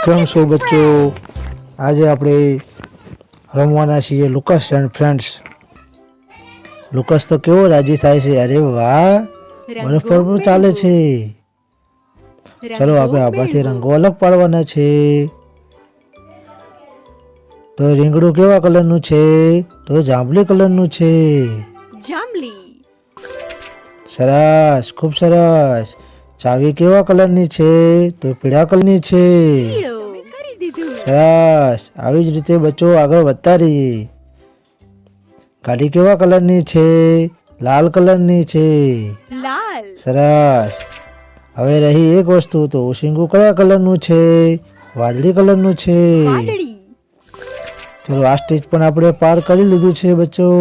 કેમ છો બચ્ચો? આજે આપણે રમવાના છીએ લુકસ એન્ડ ફ્રેન્ડ્સ. લુકસ તો કેવો રાજી થાય છે, અરે વાહ, બરફ પર પણ ચાલે છે. ચલો આપણે આમાંથી રંગો અલગ પાડવાના છે. તો રીંગણું કેવા કલરનું છે? તો જાંબલી કલરનું છે. જાંબલી. સરસ, ખૂબ સરસ. ચાવી કેવા કલરની છે? તો પીળા કલરની છે. પીળો. કરી દીધું. સરસ, આવી જ રીતે બચ્ચો આગળ વધતા રહીએ. ગાડી કેવા કલરની છે? લાલ કલરની છે. લાલ. સરસ. હવે રહી એક વસ્તુ, તો શીંગું કયા કલરનું છે? વાદળી કલરનું છે. વાદળી. ચલો આ સ્ટેજ પણ આપણે પાર કરી લીધું છે બચ્ચો.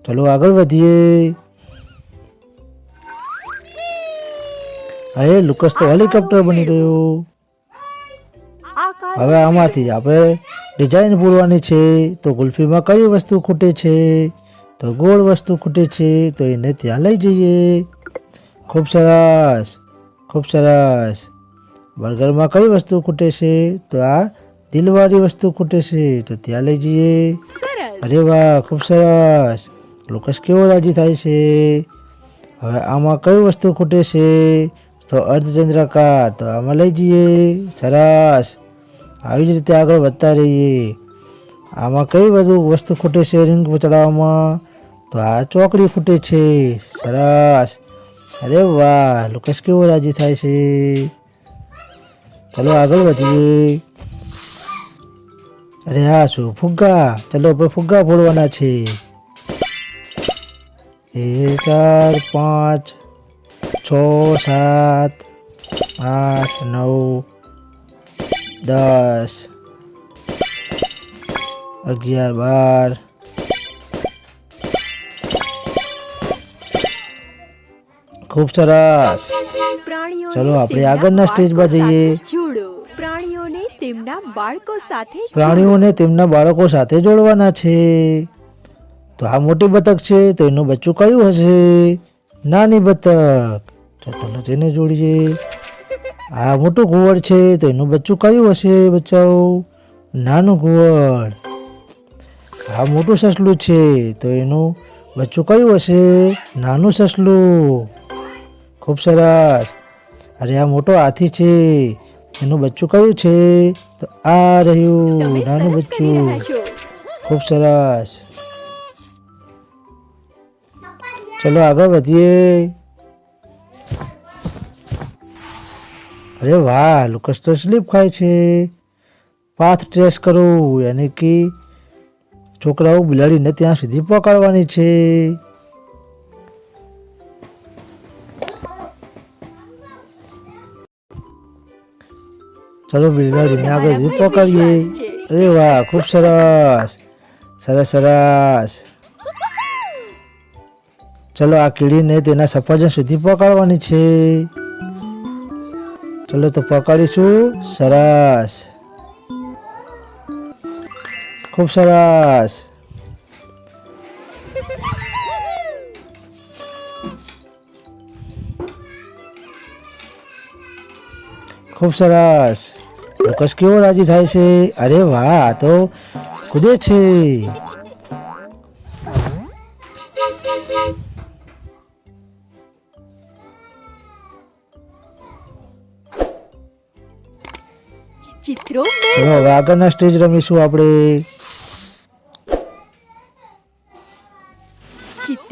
ચલો આગળ વધીએ. હવે લુકસ તો હેલિકોપ્ટર બની ગયું. હવે આમાંથી આપણે ડિઝાઇન પૂરવાની છે. તો ગુલ્ફીમાં કઈ વસ્તુ ખૂટે છે? તો ગોળ વસ્તુ ખૂટે છે, તો એને ત્યાં લઈ જઈએ. ખૂબ સરસ, ખૂબ સરસ. બર્ગરમાં કઈ વસ્તુ ખૂટે છે? તો આ દિલવાળી વસ્તુ ખૂટે છે, તો ત્યાં લઈ જઈએ. અરે વાહ, ખૂબ સરસ. લુકસ કેવો રાજી થાય છે. હવે આમાં કઈ વસ્તુ ખૂટે છે? તો અર્ધચંદ્રાકાર, તો આમાં લઈ જઈએ. સરસ. આવી જ રીતે આગળ વધતા રહીએ. આમાં કઈ બધું વસ્તુ ખૂટે છે રિંગ ચડાવવામાં? તો આ ચોકડી ખૂટે છે. સરસ. અરે વાહ, લુકસ કેવો રાજી થાય છે. ચલો આગળ વધીએ. અરે હા, શું ફુગ્ગા. ચલો આપણે ફુગ્ગા ફોડવાના છે. 1 4 5 6 7 8 9 10 11 12. ખૂબ સરસ. ચલો આપણે આગળના સ્ટેજમાં જઈએ. પ્રાણીઓને તેમના બાળકો સાથે પ્રાણીઓને તેમના બાળકો સાથે જોડવાના છે. તો આ મોટી બતક છે, તો એનું બચ્ચું કયું હશે? નાની બતક. તો ચલો તેને જોડીએ. આ મોટું ઘુવડ છે, તો એનું બચ્ચું કયું હશે બચ્ચાઓ? નાનું ઘુવડ. આ મોટું સસલું છે, તો એનું બચ્ચું કયું હશે? નાનું સસલું. ખૂબ સરસ. અરે આ મોટો હાથી છે, એનું બચ્ચું કયું છે? તો આ રહ્યું નાનું બચ્ચું. ખૂબ સરસ. ચલો આગળ વધીએ. અરે વાહ, લુકસ તો સ્લીપ ખાય છે. પાથ ટ્રેસ કરો, યાની કે છોકરાઓ બિલાડીને ત્યાં સુધી પકડવાની છે. ચલો બિલાડીને આગળ સુધી પકડીએ. અરે વાહ, ખૂબ સરસ. સરસ સરસ. ચલો આ કીડીને તેના સફરજન સુધી પકડવાની છે. ચલો તો પકડીશું. સરસ, ખૂબ સરસ. ખૂબ સરસ. લુકસ કેવો રાજી થાય છે. અરે વાહ, આ તો કૂદે છે. ચિત્રો. હવે આગળના સ્ટેજ રમીશું આપણે. ચિત્રો